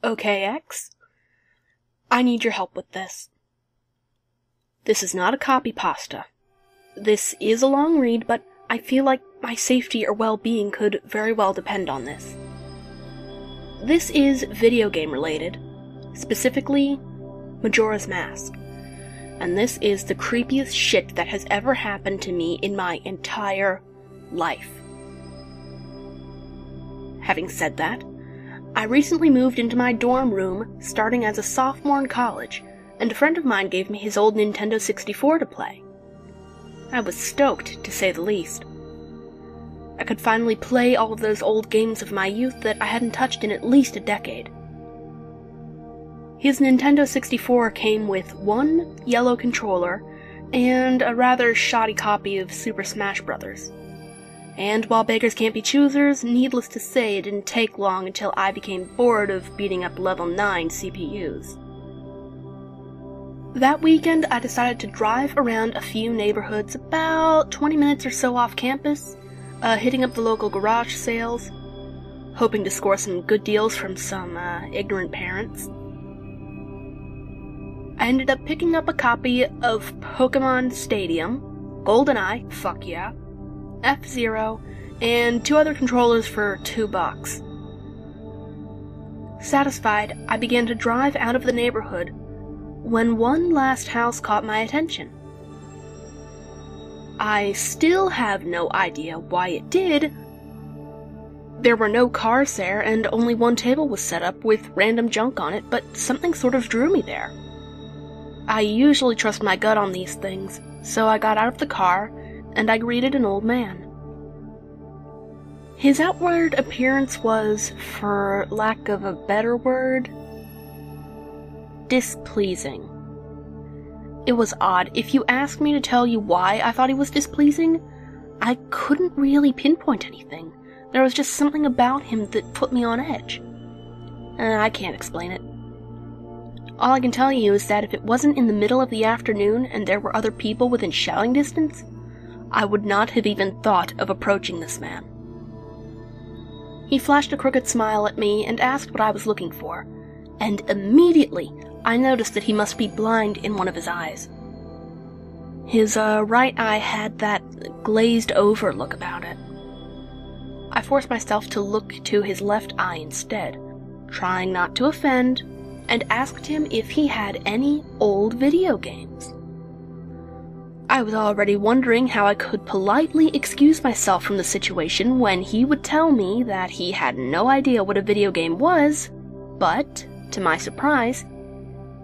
Okay, X. I need your help with this. This is not a copypasta. This is a long read, but I feel like my safety or well-being could very well depend on this. This is video game related, specifically Majora's Mask, and this is the creepiest shit that has ever happened to me in my entire life. Having said that, I recently moved into my dorm room starting as a sophomore in college, and a friend of mine gave me his old Nintendo 64 to play. I was stoked, to say the least. I could finally play all of those old games of my youth that I hadn't touched in at least a decade. His Nintendo 64 came with one yellow controller and a rather shoddy copy of Super Smash Bros. And while beggars can't be choosers, needless to say it didn't take long until I became bored of beating up level 9 CPUs. That weekend I decided to drive around a few neighborhoods about 20 minutes or so off campus, hitting up the local garage sales, hoping to score some good deals from some ignorant parents. I ended up picking up a copy of Pokemon Stadium, GoldenEye, fuck yeah, F-Zero, and 2 other controllers for $2. Satisfied, I began to drive out of the neighborhood when one last house caught my attention. I still have no idea why it did. There were no cars there, and only one table was set up with random junk on it, but something sort of drew me there. I usually trust my gut on these things, so I got out of the car, and I greeted an old man. His outward appearance was, for lack of a better word, displeasing. It was odd. If you asked me to tell you why I thought he was displeasing, I couldn't really pinpoint anything. There was just something about him that put me on edge. I can't explain it. All I can tell you is that if it wasn't in the middle of the afternoon and there were other people within shouting distance, I would not have even thought of approaching this man. He flashed a crooked smile at me and asked what I was looking for, and immediately I noticed that he must be blind in one of his eyes. His right eye had that glazed-over look about it. I forced myself to look to his left eye instead, trying not to offend, and asked him if he had any old video games. I was already wondering how I could politely excuse myself from the situation when he would tell me that he had no idea what a video game was, but, to my surprise,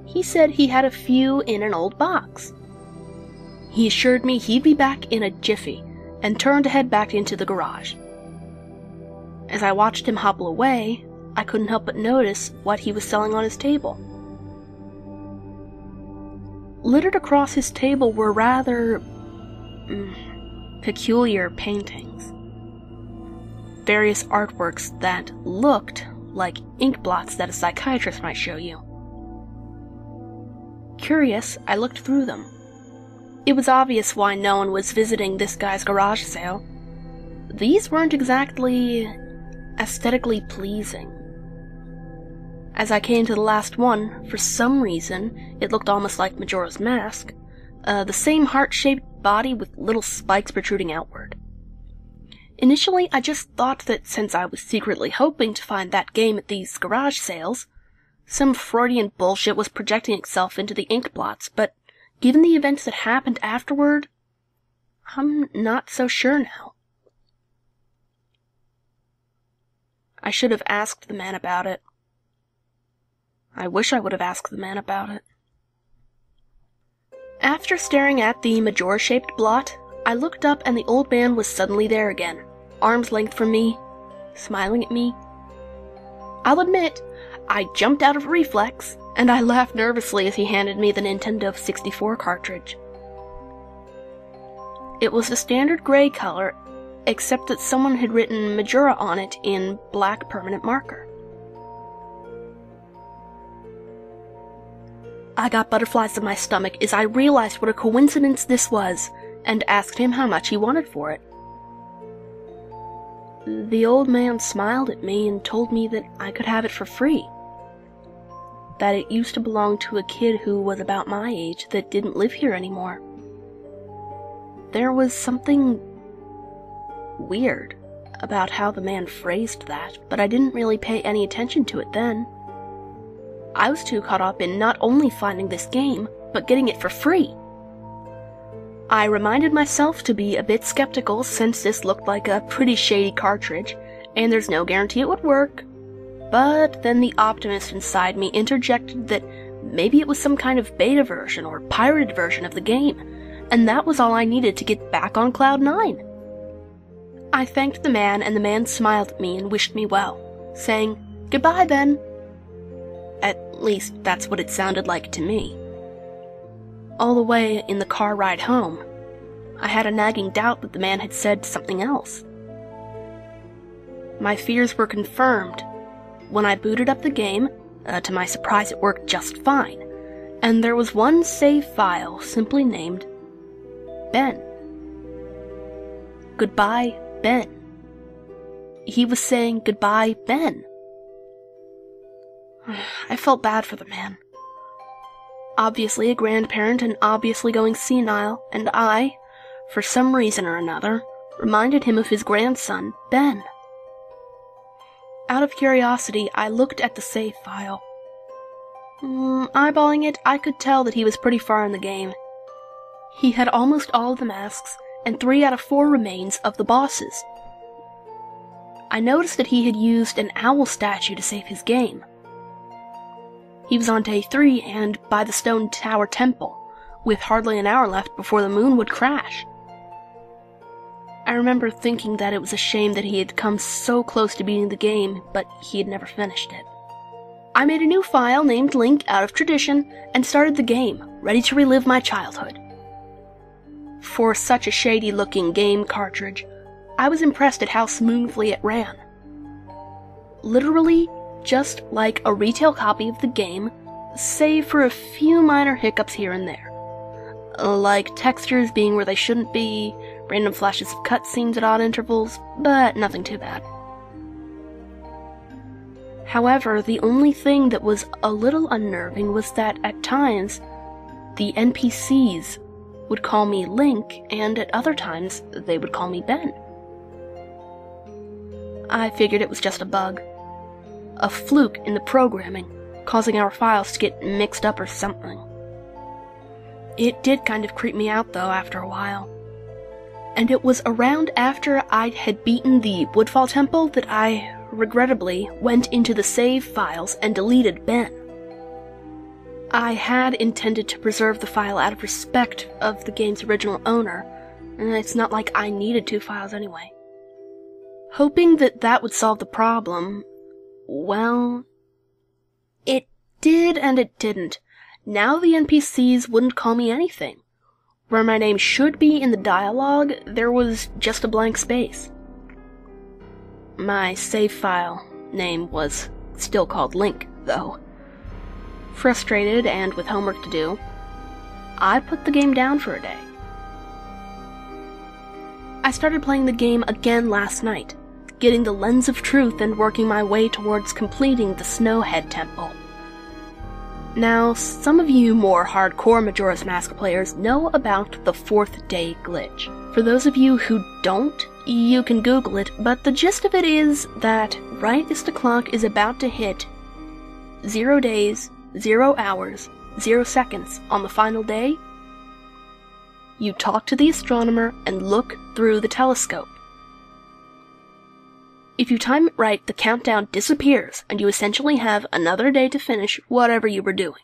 he said he had a few in an old box. He assured me he'd be back in a jiffy, and turned to head back into the garage. As I watched him hobble away, I couldn't help but notice what he was selling on his table. Littered across his table were rather peculiar paintings. Various artworks that looked like ink blots that a psychiatrist might show you. Curious, I looked through them. It was obvious why no one was visiting this guy's garage sale. These weren't exactly aesthetically pleasing. As I came to the last one, for some reason, it looked almost like Majora's Mask, the same heart-shaped body with little spikes protruding outward. Initially, I just thought that since I was secretly hoping to find that game at these garage sales, some Freudian bullshit was projecting itself into the ink blots, but given the events that happened afterward, I'm not so sure now. I should have asked the man about it. I wish I would have asked the man about it. After staring at the Majora-shaped blot, I looked up and the old man was suddenly there again, arm's length from me, smiling at me. I'll admit, I jumped out of reflex, and I laughed nervously as he handed me the Nintendo 64 cartridge. It was the standard gray color, except that someone had written Majora on it in black permanent marker. I got butterflies in my stomach as I realized what a coincidence this was, and asked him how much he wanted for it. The old man smiled at me and told me that I could have it for free. That it used to belong to a kid who was about my age that didn't live here anymore. There was something weird about how the man phrased that, but I didn't really pay any attention to it then. I was too caught up in not only finding this game, but getting it for free. I reminded myself to be a bit skeptical since this looked like a pretty shady cartridge, and there's no guarantee it would work. But then the optimist inside me interjected that maybe it was some kind of beta version or pirated version of the game, and that was all I needed to get back on Cloud 9. I thanked the man, and the man smiled at me and wished me well, saying, "Goodbye, Ben." At least, that's what it sounded like to me. All the way in the car ride home, I had a nagging doubt that the man had said something else. My fears were confirmed when I booted up the game. To my surprise, it worked just fine, and there was one save file simply named Ben. Goodbye, Ben. He was saying, "Goodbye, Ben." I felt bad for the man. Obviously a grandparent and obviously going senile, and I, for some reason or another, reminded him of his grandson, Ben. Out of curiosity, I looked at the save file. Eyeballing it, I could tell that he was pretty far in the game. He had almost all of the masks, and 3 out of 4 remains of the bosses. I noticed that he had used an owl statue to save his game. He was on day 3 and by the Stone Tower Temple, with hardly an hour left before the moon would crash. I remember thinking that it was a shame that he had come so close to beating the game, but he had never finished it. I made a new file named Link out of tradition and started the game, ready to relive my childhood. For such a shady-looking game cartridge, I was impressed at how smoothly it ran. Literally, just like a retail copy of the game, save for a few minor hiccups here and there. Like textures being where they shouldn't be, random flashes of cutscenes at odd intervals, but nothing too bad. However, the only thing that was a little unnerving was that at times, the NPCs would call me Link, and at other times, they would call me Ben. I figured it was just a bug. A fluke in the programming, causing our files to get mixed up or something. It did kind of creep me out, though, after a while. And it was around after I had beaten the Woodfall Temple that I, regrettably, went into the save files and deleted Ben. I had intended to preserve the file out of respect of the game's original owner, and it's not like I needed 2 files anyway. Hoping that that would solve the problem, well, it did and it didn't. Now the NPCs wouldn't call me anything. Where my name should be in the dialogue, there was just a blank space. My save file name was still called Link, though. Frustrated and with homework to do, I put the game down for a day. I started playing the game again last night, getting the Lens of Truth and working my way towards completing the Snowhead Temple. Now, some of you more hardcore Majora's Mask players know about the 4th day glitch. For those of you who don't, you can Google it, but the gist of it is that right as the clock is about to hit 0 days, 0 hours, 0 seconds on the final day, you talk to the astronomer and look through the telescope. If you time it right, the countdown disappears, and you essentially have another day to finish whatever you were doing.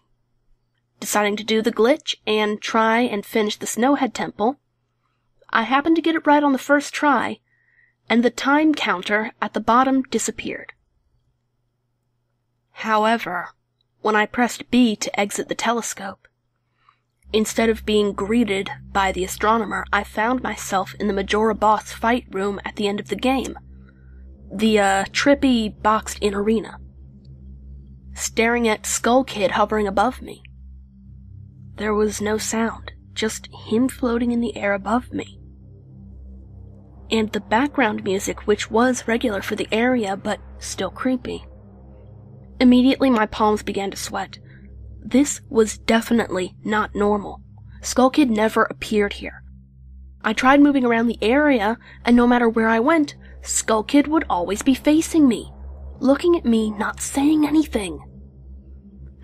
Deciding to do the glitch and try and finish the Snowhead Temple, I happened to get it right on the first try, and the time counter at the bottom disappeared. However, when I pressed B to exit the telescope, instead of being greeted by the astronomer, I found myself in the Majora boss fight room at the end of the game. The, trippy, boxed-in arena. Staring at Skull Kid hovering above me. There was no sound, just him floating in the air above me. And the background music, which was regular for the area, but still creepy. Immediately my palms began to sweat. This was definitely not normal. Skull Kid never appeared here. I tried moving around the area, and no matter where I went, Skull Kid would always be facing me, looking at me, not saying anything.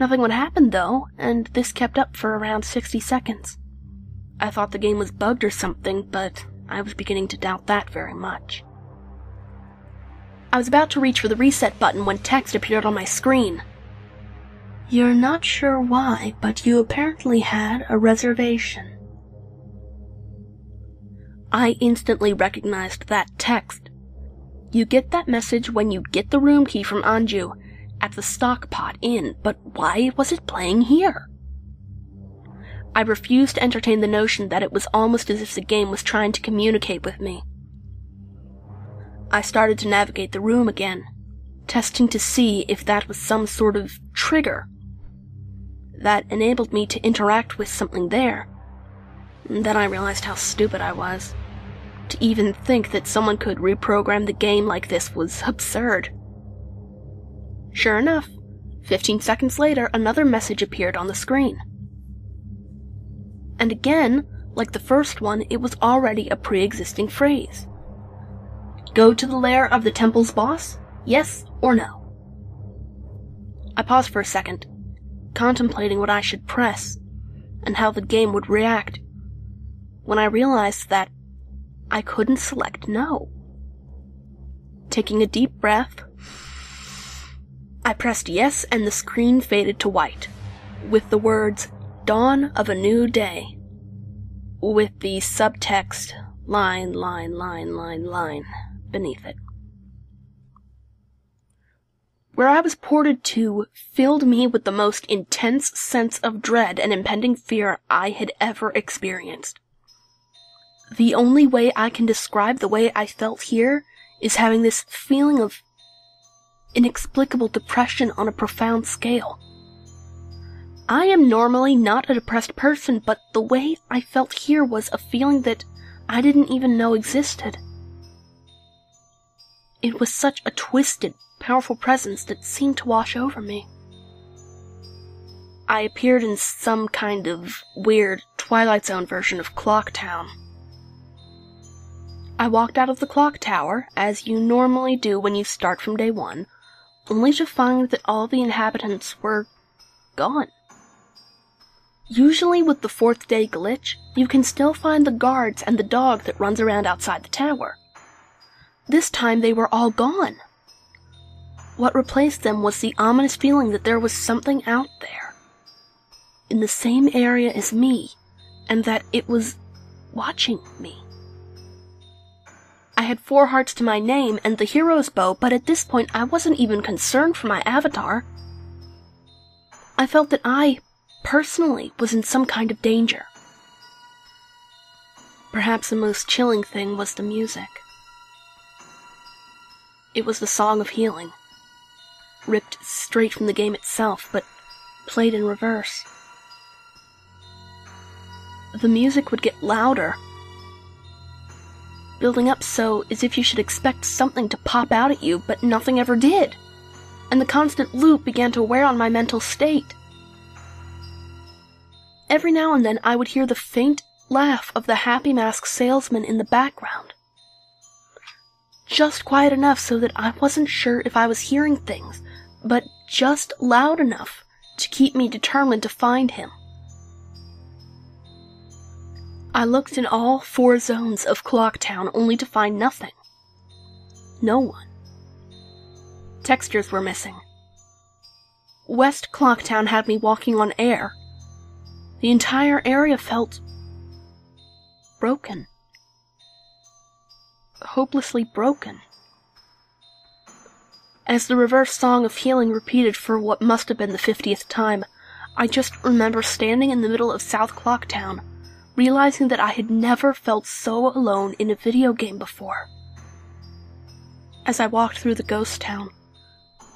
Nothing would happen though, and this kept up for around 60 seconds. I thought the game was bugged or something, but I was beginning to doubt that very much. I was about to reach for the reset button when text appeared on my screen. "You're not sure why, but you apparently had a reservation." I instantly recognized that text. You get that message when you get the room key from Anju at the Stockpot Inn, but why was it playing here? I refused to entertain the notion that it was almost as if the game was trying to communicate with me. I started to navigate the room again, testing to see if that was some sort of trigger that enabled me to interact with something there. Then I realized how stupid I was. To even think that someone could reprogram the game like this was absurd. Sure enough, 15 seconds later, another message appeared on the screen. And again, like the first one, it was already a pre-existing phrase. "Go to the lair of the temple's boss? Yes or no?" I paused for a second, contemplating what I should press, and how the game would react, when I realized that I couldn't select no. Taking a deep breath, I pressed yes, and the screen faded to white, with the words, "Dawn of a new day," with the subtext, line, beneath it. Where I was ported to filled me with the most intense sense of dread and impending fear I had ever experienced. The only way I can describe the way I felt here is having this feeling of inexplicable depression on a profound scale. I am normally not a depressed person, but the way I felt here was a feeling that I didn't even know existed. It was such a twisted, powerful presence that seemed to wash over me. I appeared in some kind of weird Twilight Zone version of Clock Town. I walked out of the clock tower, as you normally do when you start from day one, only to find that all the inhabitants were gone. Usually with the 4th day glitch, you can still find the guards and the dog that runs around outside the tower. This time they were all gone. What replaced them was the ominous feeling that there was something out there, in the same area as me, and that it was watching me. I had 4 hearts to my name and the hero's bow, but at this point I wasn't even concerned for my avatar. I felt that I, personally, was in some kind of danger. Perhaps the most chilling thing was the music. It was the Song of Healing, ripped straight from the game itself, but played in reverse. The music would get louder, building up so as if you should expect something to pop out at you, but nothing ever did, and the constant loop began to wear on my mental state. Every now and then I would hear the faint laugh of the Happy Mask salesman in the background. Just quiet enough so that I wasn't sure if I was hearing things, but just loud enough to keep me determined to find him. I looked in all 4 zones of Clocktown only to find nothing. No one. Textures were missing. West Clocktown had me walking on air. The entire area felt broken. Hopelessly broken. As the reverse Song of Healing repeated for what must have been the 50th time, I just remember standing in the middle of South Clocktown, realizing that I had never felt so alone in a video game before. As I walked through the ghost town,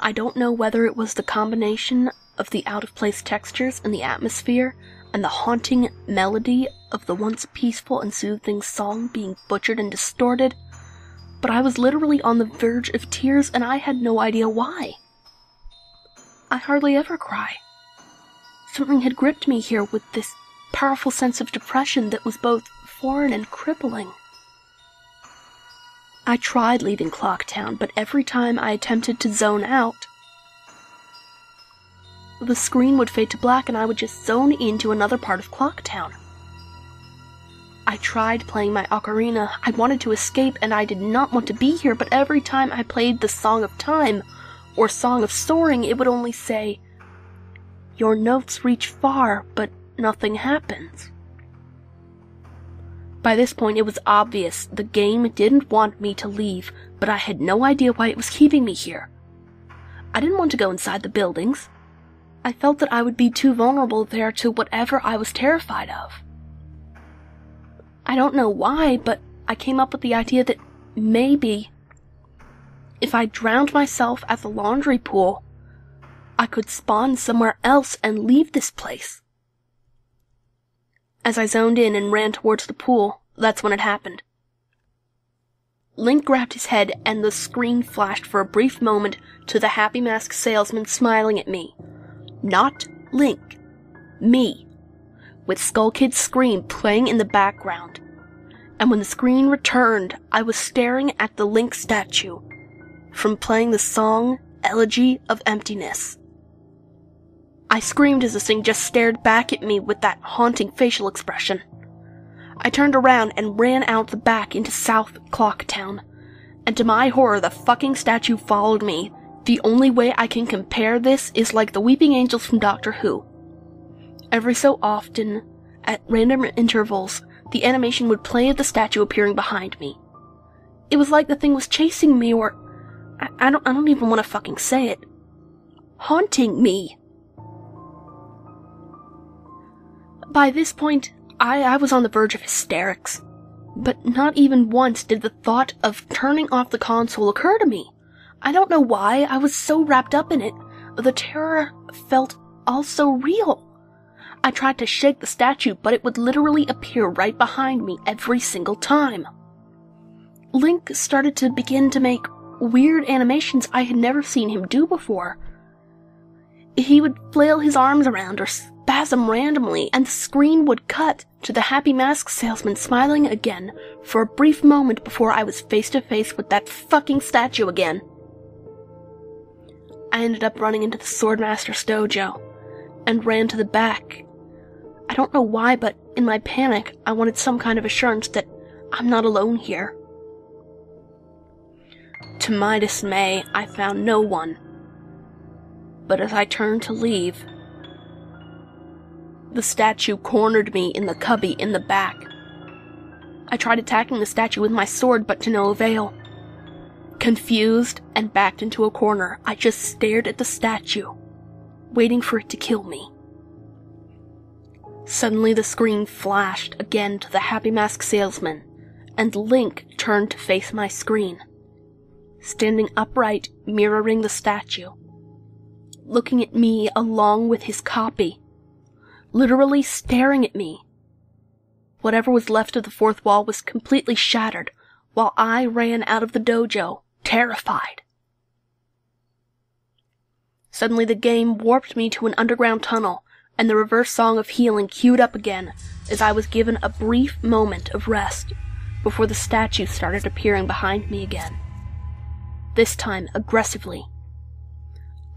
I don't know whether it was the combination of the out-of-place textures and the atmosphere, and the haunting melody of the once peaceful and soothing song being butchered and distorted, but I was literally on the verge of tears and I had no idea why. I hardly ever cry. Something had gripped me here with this powerful sense of depression that was both foreign and crippling. I tried leaving Clocktown, but every time I attempted to zone out, the screen would fade to black and I would just zone into another part of Clocktown. I tried playing my ocarina. I wanted to escape and I did not want to be here, but every time I played the Song of Time or Song of Soaring, it would only say, "Your notes reach far, but nothing happens." By this point, it was obvious the game didn't want me to leave, but I had no idea why it was keeping me here. I didn't want to go inside the buildings. I felt that I would be too vulnerable there to whatever I was terrified of. I don't know why, but I came up with the idea that maybe if I drowned myself at the laundry pool, I could spawn somewhere else and leave this place. As I zoned in and ran towards the pool, that's when it happened. Link grabbed his head and the screen flashed for a brief moment to the Happy Mask salesman smiling at me. Not Link. Me. With Skull Kid's scream playing in the background. And when the screen returned, I was staring at the Link statue from playing the song Elegy of Emptiness. I screamed as this thing just stared back at me with that haunting facial expression. I turned around and ran out the back into South Clocktown, and to my horror the fucking statue followed me. The only way I can compare this is like the Weeping Angels from Doctor Who. Every so often, at random intervals, the animation would play of the statue appearing behind me. It was like the thing was chasing me, or I don't even want to fucking say it. Haunting me. By this point, I was on the verge of hysterics, but not even once did the thought of turning off the console occur to me. I don't know why, I was so wrapped up in it. The terror felt all so real. I tried to shake the statue, but it would literally appear right behind me every single time. Link started to begin to make weird animations I had never seen him do before. He would flail his arms around or spasm randomly, and the screen would cut to the Happy Mask salesman smiling again for a brief moment before I was face to face with that fucking statue again. I ended up running into the Swordmaster's dojo and ran to the back. I don't know why, but in my panic, I wanted some kind of assurance that I'm not alone here. To my dismay, I found no one. But as I turned to leave, the statue cornered me in the cubby in the back. I tried attacking the statue with my sword, but to no avail. Confused and backed into a corner, I just stared at the statue, waiting for it to kill me. Suddenly the screen flashed again to the Happy Mask salesman, and Link turned to face my screen, standing upright, mirroring the statue, looking at me along with his copy, literally staring at me. Whatever was left of the fourth wall was completely shattered, while I ran out of the dojo, terrified. Suddenly the game warped me to an underground tunnel, and the reverse song of healing queued up again as I was given a brief moment of rest before the statue started appearing behind me again. This time aggressively.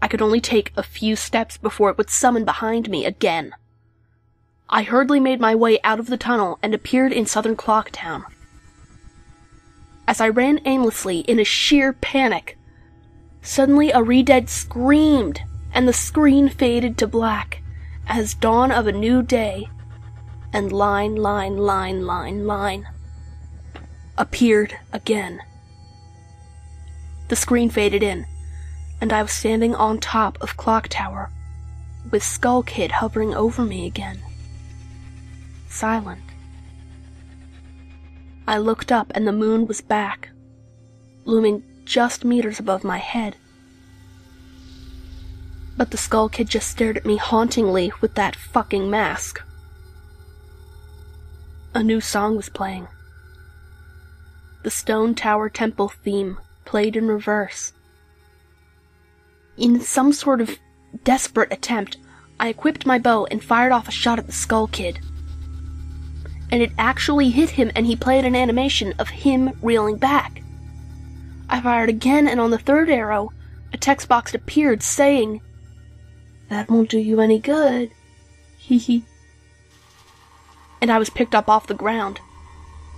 I could only take a few steps before it would summon behind me again. I hurriedly made my way out of the tunnel and appeared in Southern Clocktown. As I ran aimlessly in a sheer panic, suddenly a Redead screamed, and the screen faded to black as dawn of a new day, and line appeared again. The screen faded in, and I was standing on top of Clock Tower, with Skull Kid hovering over me again. Silent. I looked up and the moon was back, looming just meters above my head. But the Skull Kid just stared at me hauntingly with that fucking mask. A new song was playing. The Stone Tower Temple theme played in reverse. In some sort of desperate attempt, I equipped my bow and fired off a shot at the Skull Kid. And it actually hit him, and he played an animation of him reeling back. I fired again, and on the third arrow, a text box appeared saying, "That won't do you any good. Hee hee." And I was picked up off the ground,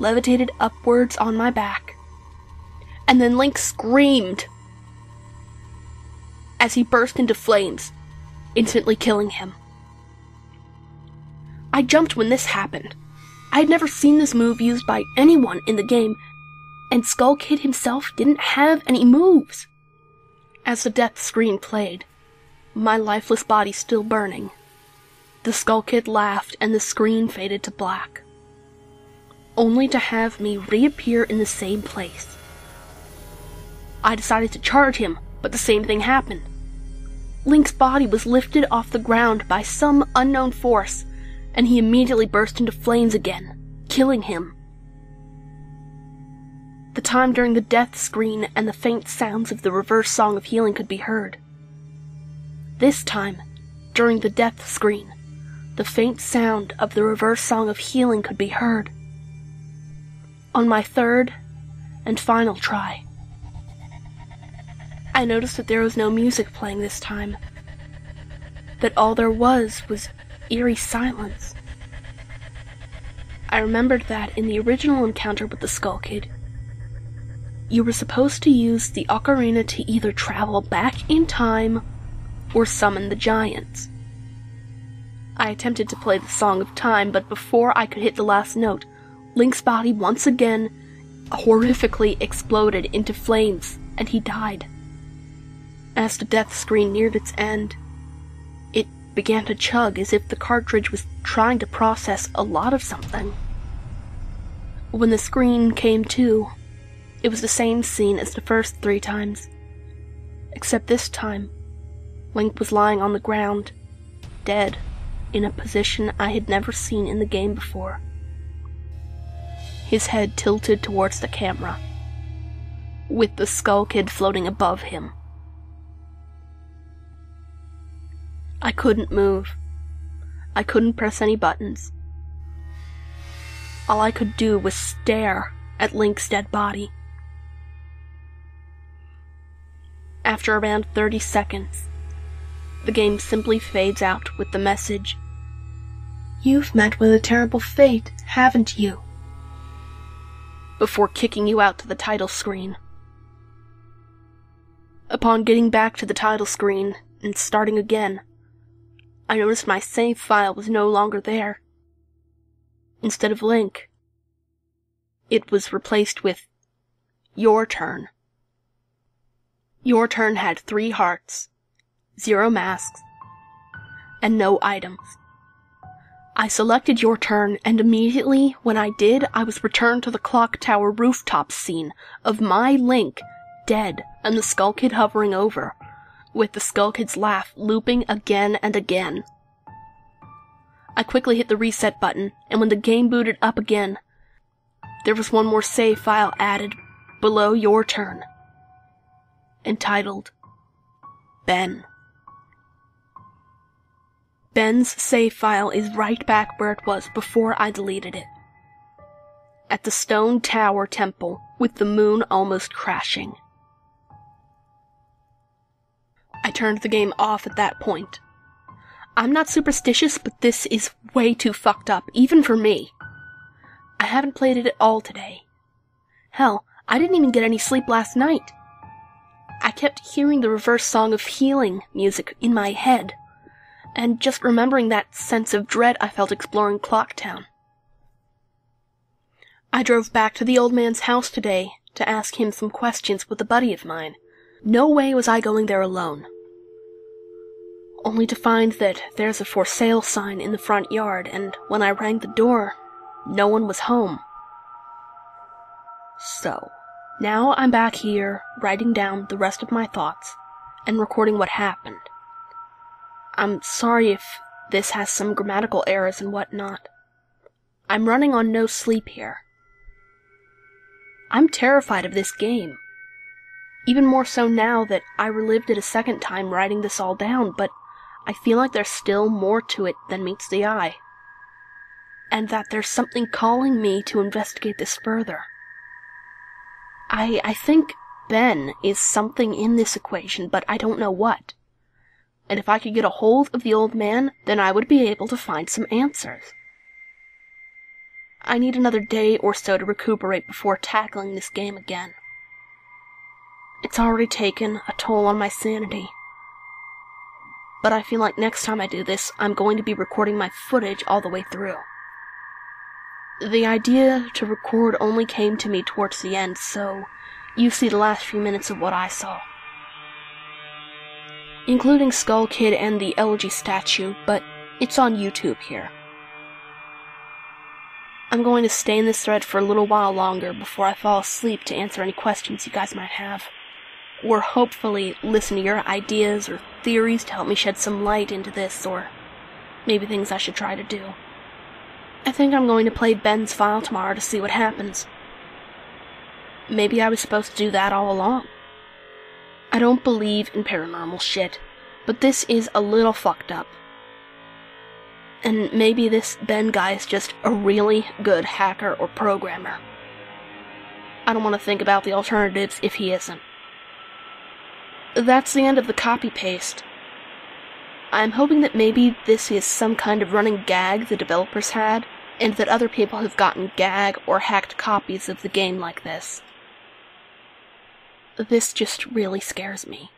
levitated upwards on my back. And then Link screamed as he burst into flames, instantly killing him. I jumped when this happened. I had never seen this move used by anyone in the game, and Skull Kid himself didn't have any moves. As the death screen played, my lifeless body still burning, the Skull Kid laughed and the screen faded to black, only to have me reappear in the same place. I decided to charge him, but the same thing happened. Link's body was lifted off the ground by some unknown force, and he immediately burst into flames again, killing him. The time during the death screen and the faint sounds of the reverse song of healing could be heard. This time, during the death screen, the faint sound of the reverse song of healing could be heard. On my third and final try, I noticed that there was no music playing this time, that all there was eerie silence. I remembered that in the original encounter with the Skull Kid, you were supposed to use the ocarina to either travel back in time or summon the giants. I attempted to play the Song of Time, but before I could hit the last note, Link's body once again horrifically exploded into flames, and he died. As the death screen neared its end, it began to chug as if the cartridge was trying to process a lot of something. When the screen came to, it was the same scene as the first 3 times, except this time, Link was lying on the ground, dead, in a position I had never seen in the game before. His head tilted towards the camera, with the Skull Kid floating above him. I couldn't move. I couldn't press any buttons. All I could do was stare at Link's dead body. After around 30 seconds, the game simply fades out with the message, "You've met with a terrible fate, haven't you?" before kicking you out to the title screen. Upon getting back to the title screen and starting again, I noticed my save file was no longer there. Instead of Link, it was replaced with Your Turn. Your Turn had 3 hearts, 0 masks, and no items. I selected Your Turn, and immediately when I did, I was returned to the clock tower rooftop scene of my Link dead and the Skull Kid hovering over, with the Skull Kid's laugh looping again and again. I quickly hit the reset button, and when the game booted up again, there was one more save file added below Your Turn, entitled Ben. Ben's save file is right back where it was before I deleted it, at the Stone Tower Temple with the moon almost crashing. I turned the game off at that point. I'm not superstitious, but this is way too fucked up, even for me. I haven't played it at all today. Hell, I didn't even get any sleep last night. I kept hearing the reverse song of healing music in my head, and just remembering that sense of dread I felt exploring Clocktown. I drove back to the old man's house today to ask him some questions with a buddy of mine. No way was I going there alone. Only to find that there's a for sale sign in the front yard, and when I rang the door, no one was home. So, now I'm back here, writing down the rest of my thoughts, and recording what happened. I'm sorry if this has some grammatical errors and whatnot. I'm running on no sleep here. I'm terrified of this game. Even more so now that I relived it a second time writing this all down, but I feel like there's still more to it than meets the eye. And that there's something calling me to investigate this further. I think Ben is something in this equation, but I don't know what. And if I could get a hold of the old man, then I would be able to find some answers. I need another day or so to recuperate before tackling this game again. It's already taken a toll on my sanity. But I feel like next time I do this, I'm going to be recording my footage all the way through. The idea to record only came to me towards the end, so you see the last few minutes of what I saw. Including Skull Kid and the elegy statue, but it's on YouTube here. I'm going to stay in this thread for a little while longer before I fall asleep to answer any questions you guys might have. Or hopefully listen to your ideas or theories to help me shed some light into this, or maybe things I should try to do. I think I'm going to play Ben's file tomorrow to see what happens. Maybe I was supposed to do that all along. I don't believe in paranormal shit, but this is a little fucked up. And maybe this Ben guy is just a really good hacker or programmer. I don't want to think about the alternatives if he isn't. That's the end of the copy-paste. I'm hoping that maybe this is some kind of running gag the developers had, and that other people have gotten gag or hacked copies of the game like this. This just really scares me.